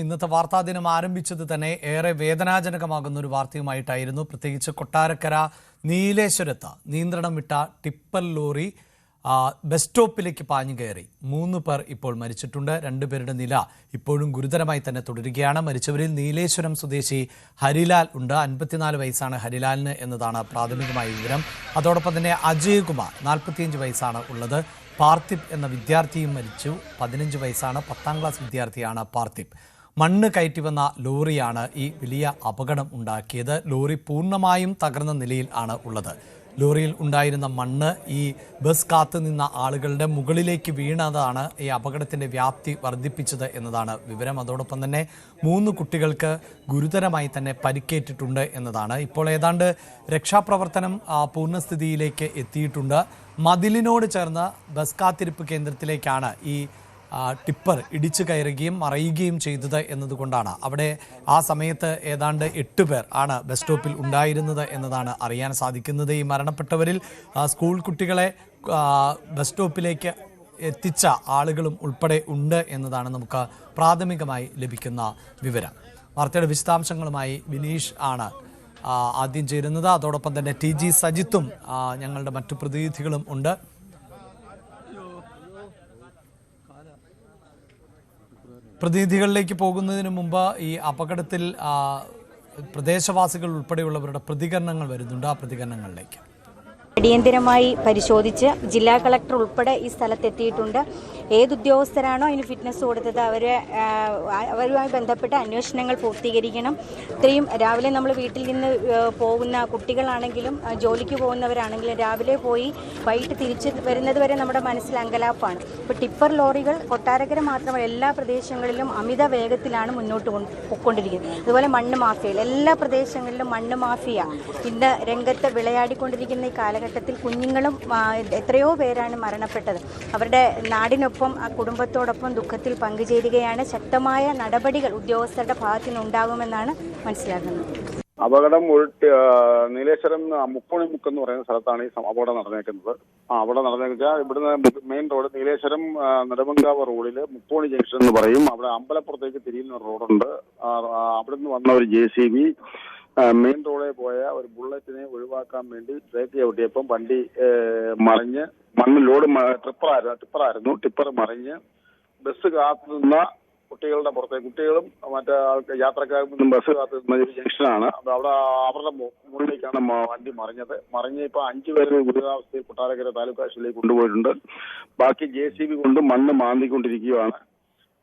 ഇന്നത്തെ വാർത്താ ദിനം ആരംഭിച്ചത് തന്നെ ഏറെ വേദനാജനകമാകുന്ന ഒരു വാർത്തയുമായിട്ടായിരുന്നു. പ്രത്യേകിച്ച് കൊട്ടാരക്കര നീലേശ്വരത്ത് നിയന്ത്രണം വിട്ട ടിപ്പർ ലോറി ബസ് സ്റ്റോപ്പിലേക്ക് പാഞ്ഞു കയറി 3 പേർ ഇപ്പോൾ മരിച്ചിട്ടുണ്ട്. 2 പേരുടെ നില ഇപ്പോഴും ഗുരുതരമായി തന്നെ തുടരുകയാണ്. മരിച്ചവരിൽ നീലേശ്വരം സ്വദേശി ഹരിലാൽ ഉണ്ട്. 54 വയസ്സാണ് ഹരിലാലിന് എന്നതാണ് പ്രാഥമികമായ വിവരം. അതോടൊപ്പം തന്നെ അജയ് കുമാർ 45 വയസ്സാണ് ഉള്ളത്. പാർത്ഥിബ് എന്ന വിദ്യാർത്ഥിയും മരിച്ചു. 15 വയസ്സാണ്. 10ാം ക്ലാസ് വിദ്യാർത്ഥിയാണ് പാർത്ഥിബ്. മണ്ണ് കയറ്റി വന്ന ലോറിയാണ് ഈ വലിയ അപകടം ഉണ്ടാക്കിയത്. ലോറി പൂർണ്ണമായും തകർന്ന നിലയിൽ ആണ് ഉള്ളത്. ലോറിയിൽ ഉണ്ടായിരുന്ന മണ്ണ് ഈ ബസ് കാത്തു നിന്ന ആളുകളുടെ മുകളിലേക്ക് വീണതാണ് ഈ അപകടത്തിൻ്റെ വ്യാപ്തി വർദ്ധിപ്പിച്ചത് എന്നതാണ് വിവരം. അതോടൊപ്പം തന്നെ 3 കുട്ടികൾക്ക് ഗുരുതരമായി തന്നെ പരിക്കേറ്റിട്ടുണ്ട് എന്നതാണ്. ഇപ്പോൾ ഏതാണ്ട് രക്ഷാപ്രവർത്തനം പൂർണ്ണസ്ഥിതിയിലേക്ക് എത്തിയിട്ടുണ്ട്. മതിലിനോട് ചേർന്ന് ബസ് കാത്തിരിപ്പ് കേന്ദ്രത്തിലേക്കാണ് ഈ ടിപ്പർ ഇടിച്ചു കയറുകയും മറയുകയും ചെയ്തത് എന്നതുകൊണ്ടാണ് അവിടെ ആ സമയത്ത് ഏതാണ്ട് 8 പേർ ആണ് ബസ് സ്റ്റോപ്പിൽ ഉണ്ടായിരുന്നത് എന്നതാണ് അറിയാൻ സാധിക്കുന്നത്. ഈ മരണപ്പെട്ടവരിൽ സ്കൂൾ കുട്ടികളെ ബസ് സ്റ്റോപ്പിലേക്ക് എത്തിച്ച ആളുകളും ഉൾപ്പെടെ ഉണ്ട് എന്നതാണ് നമുക്ക് പ്രാഥമികമായി ലഭിക്കുന്ന വിവരം. വാർത്തയുടെ വിശദാംശങ്ങളുമായി വിനീഷ് ആണ് ആദ്യം ചേരുന്നത്. അതോടൊപ്പം തന്നെ TG സജിത്തും ഞങ്ങളുടെ മറ്റു പ്രതിനിധികളും ഉണ്ട്. പ്രതിനിധികളിലേക്ക് പോകുന്നതിന് മുമ്പ് ഈ അപകടത്തിൽ പ്രദേശവാസികൾ ഉൾപ്പെടെയുള്ളവരുടെ പ്രതികരണങ്ങൾ വരുന്നുണ്ട്. ആ പ്രതികരണങ്ങളിലേക്ക് അടിയന്തരമായി പരിശോധിച്ച് ജില്ലാ കളക്ടർ ഉൾപ്പെടെ ഈ സ്ഥലത്തെത്തിയിട്ടുണ്ട്. ഏത് ഉദ്യോഗസ്ഥരാണോ അതിന് ഫിറ്റ്നസ് കൊടുത്തത് അവരുമായി ബന്ധപ്പെട്ട അന്വേഷണങ്ങൾ പൂർത്തീകരിക്കണം. ഇത്രയും രാവിലെ നമ്മൾ വീട്ടിൽ നിന്ന് പോകുന്ന കുട്ടികളാണെങ്കിലും ജോലിക്ക് പോകുന്നവരാണെങ്കിലും രാവിലെ പോയി വൈകിട്ട് തിരിച്ച് വരുന്നത് വരെ നമ്മുടെ മനസ്സിൽ അങ്കലാപ്പാണ്. ഇപ്പോൾ ടിപ്പർ ലോറികൾ കൊട്ടാരക്കര മാത്രമല്ല എല്ലാ പ്രദേശങ്ങളിലും അമിത വേഗത്തിലാണ് മുന്നോട്ട് പോയിക്കൊണ്ടിരിക്കുന്നത്. അതുപോലെ മണ്ണ് മാഫിയകൾ എല്ലാ പ്രദേശങ്ങളിലും മണ്ണ് മാഫിയ ഇന്ന് രംഗത്ത് വിളയാടിക്കൊണ്ടിരിക്കുന്ന ഈ കാലഘട്ടത്തിൽ കുഞ്ഞുങ്ങളും എത്രയോ പേരാണ് മരണപ്പെട്ടത്. അവരുടെ നാടിനൊപ്പം ആ കുടുംബത്തോടൊപ്പം ദുഃഖത്തിൽ പങ്കുചേരുകയാണ്. ശക്തമായ നടപടികൾ ഉദ്യോഗസ്ഥരുടെ ഭാഗത്തു നിന്നുണ്ടാകുമെന്നാണ് മനസ്സിലാക്കുന്നത്. അപകടം നീലേശ്വരം മുക്കോണിമുക്ക് എന്ന് പറയുന്ന സ്ഥലത്താണ് ഈ അപകടം നടന്നേക്കുന്നത്. അവിടെ നടന്നേച്ചാൽ ഇവിടുന്ന് മെയിൻ റോഡ് നീലേശ്വരം നെടുമങ്കാവ് റോഡില് മുക്കോണി ജംഗ്ഷൻ എന്ന് പറയും. അവിടെ അമ്പലപ്പുറത്തേക്ക് തിരിയുന്ന റോഡുണ്ട്. അവിടുന്ന് വന്ന ഒരു JCB മെയിൻ റോഡിൽ പോയ ഒരു ബുള്ളറ്റിനെ ഒഴിവാക്കാൻ വേണ്ടി ബ്രേക്ക് ചവിട്ടിയപ്പം വണ്ടി മറിഞ്ഞ് മണ്ണ് ലോഡ് ടിപ്പർ മറിഞ്ഞ് ബസ് കാത്തു നിന്ന കുട്ടികളുടെ പുറത്തെ കുട്ടികളും മറ്റേ യാത്രക്കാർക്കും ബസ് കാത്തു നിന്ന ഒരു ജംഗ്ഷനാണ്. അവിടെ അവരുടെ മുകളിലേക്കാണ് വണ്ടി മറിഞ്ഞ് ഇപ്പൊ 5 പേര് ഗുരുതരാവസ്ഥയിൽ കൊട്ടാരക്കര താലൂക്ക് ആശുപത്രിയിലേക്ക് കൊണ്ടുപോയിട്ടുണ്ട്. ബാക്കി JCB കൊണ്ട് മണ്ണ് മാന്തിക്കൊണ്ടിരിക്കുകയാണ്.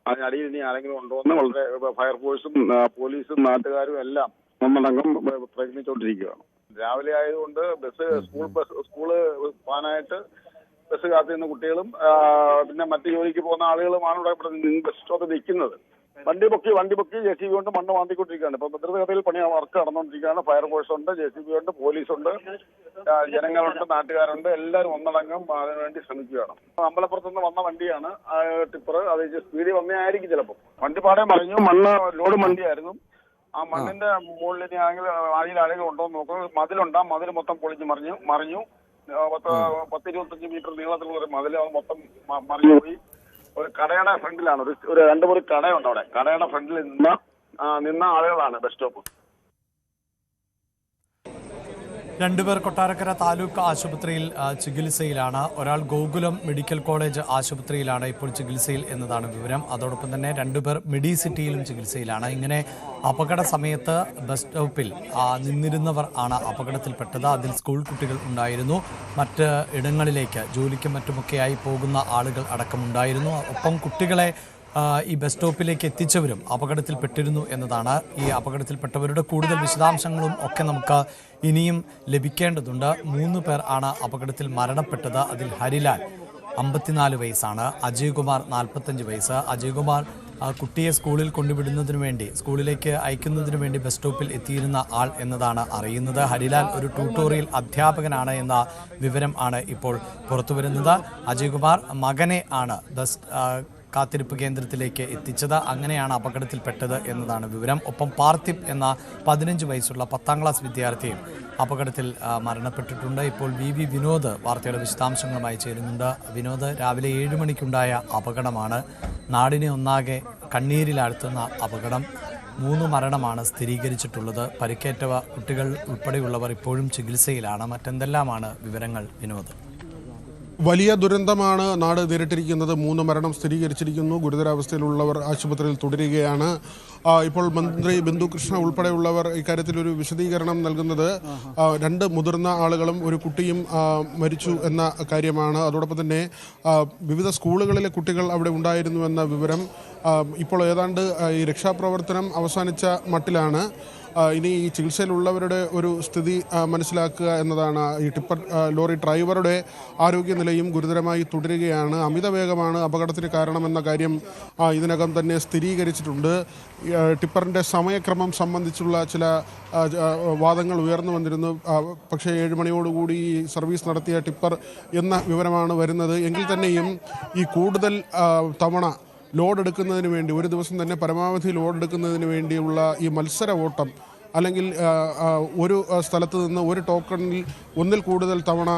അതിനടിയിൽ ഇനി ആരെങ്കിലും ഉണ്ടോ എന്ന് വളരെ ഫയർഫോഴ്സും പോലീസും നാട്ടുകാരും എല്ലാം ഒന്നടങ്കം പ്രയത്നിച്ചുകൊണ്ടിരിക്കുകയാണ്. രാവിലെ ആയതുകൊണ്ട് സ്കൂള് പോകാനായിട്ട് ബസ് കാത്തിരുന്ന കുട്ടികളും പിന്നെ മറ്റു ജോലിക്ക് പോകുന്ന ആളുകളുമാണ് ഇവിടെ ബസ് സ്റ്റോപ്പിൽ നിൽക്കുന്നത്. വണ്ടി പൊക്കി JCB കൊണ്ട് മണ്ണ് മാന്തിക്കൊണ്ടിരിക്കുകയാണ്. ഇപ്പൊ ഭദ്രതയിൽ വർക്ക് നടന്നുകൊണ്ടിരിക്കുകയാണ്. ഫയർഫോഴ്സ് ഉണ്ട്, JCB ഉണ്ട്, പോലീസുണ്ട്, ജനങ്ങളുണ്ട്, നാട്ടുകാരുണ്ട്. എല്ലാവരും ഒന്നടങ്കം അതിനുവേണ്ടി ശ്രമിക്കുകയാണ്. അമ്പലപ്പുറത്തുനിന്ന് വന്ന വണ്ടിയാണ് ടിപ്പർ. അത് സ്പീഡിൽ വന്നേ ആയിരിക്കും ചിലപ്പോൾ. വണ്ടി പാടെ മറിഞ്ഞു. ലോഡ് വണ്ടിയായിരുന്നു. ആ മണ്ണിന്റെ മുകളിൽ ആണെങ്കിൽ ആളുകൾ ഉണ്ടോ എന്ന് നോക്കുന്നത്. മതിലുണ്ട്. ആ മതിൽ മൊത്തം പൊളിഞ്ഞ് മറിഞ്ഞു. 10-25 മീറ്റർ നീളത്തിലുള്ള ഒരു മതിൽ മൊത്തം മറിഞ്ഞു പോയി. ഒരു കടയുടെ ഫ്രണ്ടിലാണ് ഒരു 2-3 കടയുണ്ട്. അവിടെ കടയുടെ ഫ്രണ്ടിൽ നിന്ന ആളുകളാണ് ബസ് സ്റ്റോപ്പ്. 2 പേർ കൊട്ടാരക്കര താലൂക്ക് ആശുപത്രിയിൽ ചികിത്സയിലാണ്. ഒരാൾ ഗോകുലം മെഡിക്കൽ കോളേജ് ആശുപത്രിയിലാണ് ഇപ്പോൾ ചികിത്സയിൽ എന്നതാണ് വിവരം. അതോടൊപ്പം തന്നെ 2 പേർ മെഡിസിറ്റിയിലും ചികിത്സയിലാണ്. ഇങ്ങനെ അപകട സമയത്ത് ബസ് സ്റ്റോപ്പിൽ നിന്നിരുന്നവർ ആണ് അപകടത്തിൽപ്പെട്ടത്. അതിൽ സ്കൂൾ കുട്ടികൾ ഉണ്ടായിരുന്നു. മറ്റ് ഇടങ്ങളിലേക്ക് ജോലിക്കും മറ്റുമൊക്കെയായി പോകുന്ന ആളുകൾ അടക്കമുണ്ടായിരുന്നു. ഒപ്പം കുട്ടികളെ ഈ ബസ് സ്റ്റോപ്പിലേക്ക് എത്തിച്ചവരും അപകടത്തിൽപ്പെട്ടിരുന്നു എന്നതാണ്. ഈ അപകടത്തിൽപ്പെട്ടവരുടെ കൂടുതൽ വിശദാംശങ്ങളും ഒക്കെ നമുക്ക് ഇനിയും ലഭിക്കേണ്ടതുണ്ട്. 3 പേർ ആണ് അപകടത്തിൽ മരണപ്പെട്ടത്. അതിൽ ഹരിലാൽ 54 വയസ്സാണ്. അജയ് കുമാർ 45 വയസ്സ്. അജയ് കുമാർ കുട്ടിയെ സ്കൂളിൽ കൊണ്ടുവിടുന്നതിനു വേണ്ടി സ്കൂളിലേക്ക് അയക്കുന്നതിനു വേണ്ടി ബസ് സ്റ്റോപ്പിൽ എത്തിയിരുന്ന ആൾ എന്നതാണ് അറിയുന്നത്. ഹരിലാൽ ഒരു ട്യൂട്ടോറിയൽ അധ്യാപകനാണ് എന്ന വിവരം ആണ് ഇപ്പോൾ പുറത്തുവരുന്നത്. അജയ് കുമാർ മകനെ ആണ് ബസ് കാത്തിരിപ്പ് കേന്ദ്രത്തിലേക്ക് എത്തിച്ചത്. അങ്ങനെയാണ് അപകടത്തിൽപ്പെട്ടത് എന്നതാണ് വിവരം. ഒപ്പം പാർത്ഥിബ് എന്ന 15 വയസ്സുള്ള 10ാം ക്ലാസ് വിദ്യാർത്ഥിയും അപകടത്തിൽ മരണപ്പെട്ടിട്ടുണ്ട്. ഇപ്പോൾ VV വിനോദ് വാർത്തയുടെ വിശദാംശങ്ങളുമായി ചേരുന്നുണ്ട്. വിനോദ്, രാവിലെ 7 മണിക്കുണ്ടായ അപകടമാണ്. നാടിനെ ഒന്നാകെ കണ്ണീരിലാഴ്ത്തുന്ന അപകടം. 3 മരണമാണ് സ്ഥിരീകരിച്ചിട്ടുള്ളത്. പരിക്കേറ്റ കുട്ടികൾ ഉൾപ്പെടെയുള്ളവർ ഇപ്പോഴും ചികിത്സയിലാണ്. മറ്റെന്തെല്ലാമാണ് വിവരങ്ങൾ, വിനോദ്? വലിയ ദുരന്തമാണ് നാട് നേരിട്ടിരിക്കുന്നത്. 3 മരണം സ്ഥിരീകരിച്ചിരിക്കുന്നു. ഗുരുതരാവസ്ഥയിലുള്ളവർ ആശുപത്രിയിൽ തുടരുകയാണ്. ഇപ്പോൾ മന്ത്രി ബിന്ദു കൃഷ്ണ ഉൾപ്പെടെയുള്ളവർ ഇക്കാര്യത്തിൽ ഒരു വിശദീകരണം നൽകുന്നത് 2 മുതിർന്ന ആളുകളും ഒരു കുട്ടിയും മരിച്ചു എന്ന കാര്യമാണ്. അതോടൊപ്പം തന്നെ വിവിധ സ്കൂളുകളിലെ കുട്ടികൾ അവിടെ ഉണ്ടായിരുന്നുവെന്ന വിവരം. ഇപ്പോൾ ഏതാണ്ട് ഈ രക്ഷാപ്രവർത്തനം അവസാനിച്ച മട്ടിലാണ്. ഇനി ഈ ചികിത്സയിലുള്ളവരുടെ ഒരു സ്ഥിതി മനസ്സിലാക്കുക എന്നതാണ്. ഈ ടിപ്പർ ലോറി ഡ്രൈവറുടെ ആരോഗ്യനിലയും ഗുരുതരമായി തുടരുകയാണ്. അമിതവേഗമാണ് അപകടത്തിന് കാരണമെന്ന കാര്യം ഇതിനകം തന്നെ സ്ഥിരീകരിച്ചിട്ടുണ്ട്. ടിപ്പറിൻ്റെ സമയക്രമം സംബന്ധിച്ചുള്ള ചില വാദങ്ങൾ ഉയർന്നു വന്നിരുന്നു. പക്ഷേ 7 മണിയോടുകൂടി ഈ സർവീസ് നടത്തിയ ടിപ്പർ എന്ന വിവരമാണ് വരുന്നത്. എങ്കിൽ തന്നെയും ഈ കൂടുതൽ തവണ ലോഡ് എടുക്കുന്നതിന് വേണ്ടി, ഒരു ദിവസം തന്നെ പരമാവധി ലോഡ് എടുക്കുന്നതിന് വേണ്ടിയുള്ള ഈ മത്സര ഓട്ടം, അല്ലെങ്കിൽ ഒരു സ്ഥലത്ത് നിന്ന് ഒരു ടോക്കണിൽ ഒന്നിൽ കൂടുതൽ തവണ,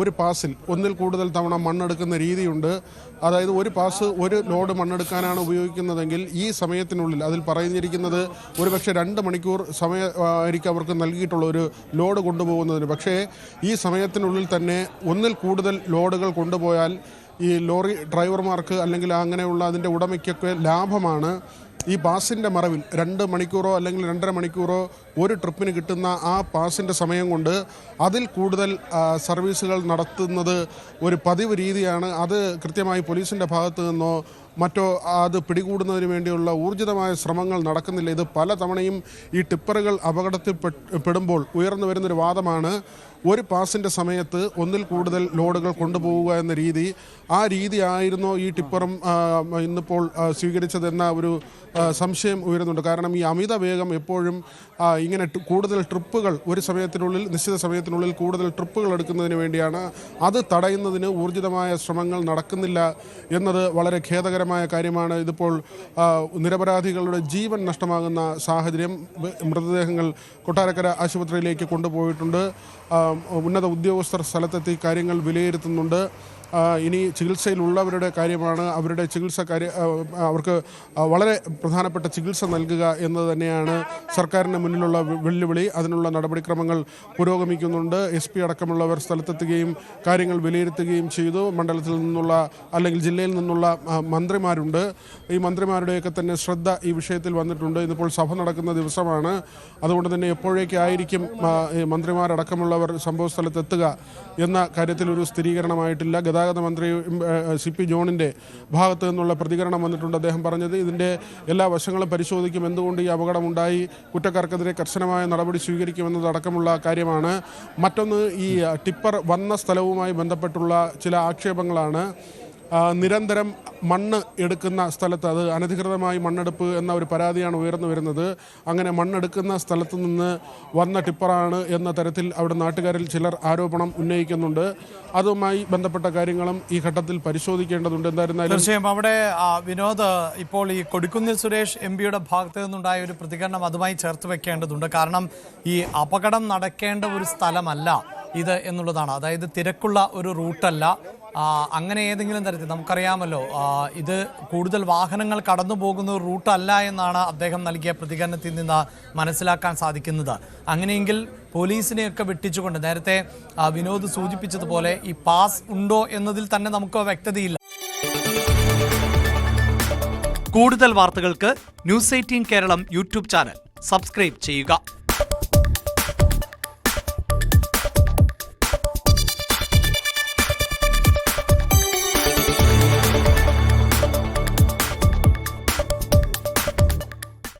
ഒരു പാസിൽ ഒന്നിൽ കൂടുതൽ തവണ മണ്ണെടുക്കുന്ന രീതിയുണ്ട്. അതായത് ഒരു പാസ് ഒരു ലോഡ് മണ്ണെടുക്കാനാണ് ഉപയോഗിക്കുന്നതെങ്കിൽ ഈ സമയത്തിനുള്ളിൽ, അതിൽ പറഞ്ഞിരിക്കുന്നത് ഒരുപക്ഷെ 2 മണിക്കൂർ സമയമായിരിക്കും അവർക്ക് നൽകിയിട്ടുള്ള ഒരു ലോഡ് കൊണ്ടുപോകുന്നതിന്. പക്ഷേ ഈ സമയത്തിനുള്ളിൽ തന്നെ ഒന്നിൽ കൂടുതൽ ലോഡുകൾ കൊണ്ടുപോയാൽ ഈ ലോറി ഡ്രൈവർമാർക്ക് അല്ലെങ്കിൽ അങ്ങനെയുള്ള അതിൻ്റെ ഉടമയ്ക്കൊക്കെ ലാഭമാണ്. ഈ പാസിൻ്റെ മറവിൽ 2 മണിക്കൂറോ അല്ലെങ്കിൽ 2.5 മണിക്കൂറോ ഒരു ട്രിപ്പിന് കിട്ടുന്ന ആ പാസിൻ്റെ സമയം കൊണ്ട് അതിൽ കൂടുതൽ സർവീസുകൾ നടത്തുന്നത് ഒരു പതിവ് രീതിയാണ്. അത് കൃത്യമായി പോലീസിൻ്റെ ഭാഗത്തു നിന്നോ മറ്റോ അത് പിടികൂടുന്നതിന് വേണ്ടിയുള്ള ഊർജിതമായ ശ്രമങ്ങൾ നടക്കുന്നില്ല. ഇത് പല തവണയും ഈ ടിപ്പറുകൾ അപകടത്തിൽ പെടുമ്പോൾ ഉയർന്നു വരുന്നൊരു വാദമാണ്, ഒരു പാസിൻ്റെ സമയത്ത് ഒന്നിൽ കൂടുതൽ ലോഡുകൾ കൊണ്ടുപോവുക എന്ന രീതി. ആ രീതി ആയിരുന്നോ ഈ ടിപ്പറും ഇന്നിപ്പോൾ സ്വീകരിച്ചതെന്ന ഒരു സംശയം ഉയരുന്നുണ്ട്. കാരണം ഈ അമിത വേഗം എപ്പോഴും ഇങ്ങനെ കൂടുതൽ ട്രിപ്പുകൾ ഒരു സമയത്തിനുള്ളിൽ, നിശ്ചിത സമയത്തിനുള്ളിൽ കൂടുതൽ ട്രിപ്പുകൾ എടുക്കുന്നതിന് വേണ്ടിയാണ്. അത് തടയുന്നതിന് ഊർജിതമായ ശ്രമങ്ങൾ നടക്കുന്നില്ല എന്നത് വളരെ ഖേദകരമായ കാര്യമാണ്. ഇതിപ്പോൾ നിരപരാധികളുടെ ജീവൻ നഷ്ടമാകുന്ന സാഹചര്യം. മൃതദേഹങ്ങൾ കൊട്ടാരക്കര ആശുപത്രിയിലേക്ക് കൊണ്ടുപോയിട്ടുണ്ട്. ഉന്നത ഉദ്യോഗസ്ഥർ സ്ഥലത്തെത്തി കാര്യങ്ങൾ വിലയിരുത്തുന്നുണ്ട്. ഇനി ചികിത്സയിലുള്ളവരുടെ കാര്യമാണ്. അവരുടെ അവർക്ക് വളരെ പ്രധാനപ്പെട്ട ചികിത്സ നൽകുക എന്നത് തന്നെയാണ് സർക്കാരിന് മുന്നിലുള്ള വെല്ലുവിളി. അതിനുള്ള നടപടിക്രമങ്ങൾ പുരോഗമിക്കുന്നുണ്ട്. SP അടക്കമുള്ളവർ സ്ഥലത്തെത്തുകയും കാര്യങ്ങൾ വിലയിരുത്തുകയും ചെയ്തു. മണ്ഡലത്തിൽ നിന്നുള്ള അല്ലെങ്കിൽ ജില്ലയിൽ നിന്നുള്ള മന്ത്രിമാരുണ്ട്. ഈ മന്ത്രിമാരുടെയൊക്കെ തന്നെ ശ്രദ്ധ ഈ വിഷയത്തിൽ വന്നിട്ടുണ്ട്. ഇന്നിപ്പോൾ സഭ നടക്കുന്ന ദിവസമാണ്. അതുകൊണ്ട് തന്നെ എപ്പോഴേക്കായിരിക്കും മന്ത്രിമാരടക്കമുള്ളവർ സംഭവ സ്ഥലത്തെത്തുക എന്ന കാര്യത്തിൽ ഒരു സ്ഥിരീകരണമായിട്ടില്ല. ഗതാഗത മന്ത്രി CP ജോണിൻ്റെ ഭാഗത്തു നിന്നുള്ള പ്രതികരണം വന്നിട്ടുണ്ട്. അദ്ദേഹം പറഞ്ഞത് ഇതിൻ്റെ എല്ലാ വശങ്ങളും പരിശോധിക്കും, എന്തുകൊണ്ട് ഈ അപകടമുണ്ടായി, കുറ്റക്കാർക്കെതിരെ കർശനമായ നടപടി സ്വീകരിക്കുമെന്നതടക്കമുള്ള കാര്യമാണ്. മറ്റൊന്ന്, ഈ ടിപ്പർ വന്ന സ്ഥലവുമായി ബന്ധപ്പെട്ടുള്ള ചില ആക്ഷേപങ്ങളാണ്. നിരന്തരം മണ്ണ് എടുക്കുന്ന സ്ഥലത്ത്, അത് അനധികൃതമായി മണ്ണെടുപ്പ് എന്ന ഒരു പരാതിയാണ് ഉയർന്നു വരുന്നത്. അങ്ങനെ മണ്ണെടുക്കുന്ന സ്ഥലത്ത് നിന്ന് വന്ന ടിപ്പറാണ് എന്ന തരത്തിൽ അവിടെ നാട്ടുകാരിൽ ചിലർ ആരോപണം ഉന്നയിക്കുന്നുണ്ട്. അതുമായി ബന്ധപ്പെട്ട കാര്യങ്ങളും ഈ ഘട്ടത്തിൽ പരിശോധിക്കേണ്ടതുണ്ട്. എന്തായിരുന്നാലും തീർച്ചയായും അവിടെ വിനോദ്, ഇപ്പോൾ ഈ കൊടിക്കുന്നിൽ സുരേഷ് MP ഭാഗത്തു നിന്നുണ്ടായ ഒരു പ്രതികരണം അതുമായി ചേർത്ത് വെക്കേണ്ടതുണ്ട്. കാരണം ഈ അപകടം നടക്കേണ്ട ഒരു സ്ഥലമല്ല ഇത് എന്നുള്ളതാണ്. അതായത് തിരക്കുള്ള ഒരു റൂട്ടല്ല. അങ്ങനെ ഏതെങ്കിലും തരത്തിൽ നമുക്കറിയാമല്ലോ, ഇത് കൂടുതൽ വാഹനങ്ങൾ കടന്നു പോകുന്ന ഒരു റൂട്ടല്ല എന്നാണ് അദ്ദേഹം നൽകിയ പ്രതികരണത്തിൽ നിന്ന് മനസ്സിലാക്കാൻ സാധിക്കുന്നത്. അങ്ങനെയെങ്കിൽ പോലീസിനെയൊക്കെ വെട്ടിച്ചുകൊണ്ട്, നേരത്തെ വിനോദ് സൂചിപ്പിച്ചതുപോലെ ഈ പാസ് ഉണ്ടോ എന്നതിൽ തന്നെ നമുക്ക് വ്യക്തതയില്ല. കൂടുതൽ വാർത്തകൾക്ക് News 18 Keralam YouTube channel subscribe ചെയ്യുക.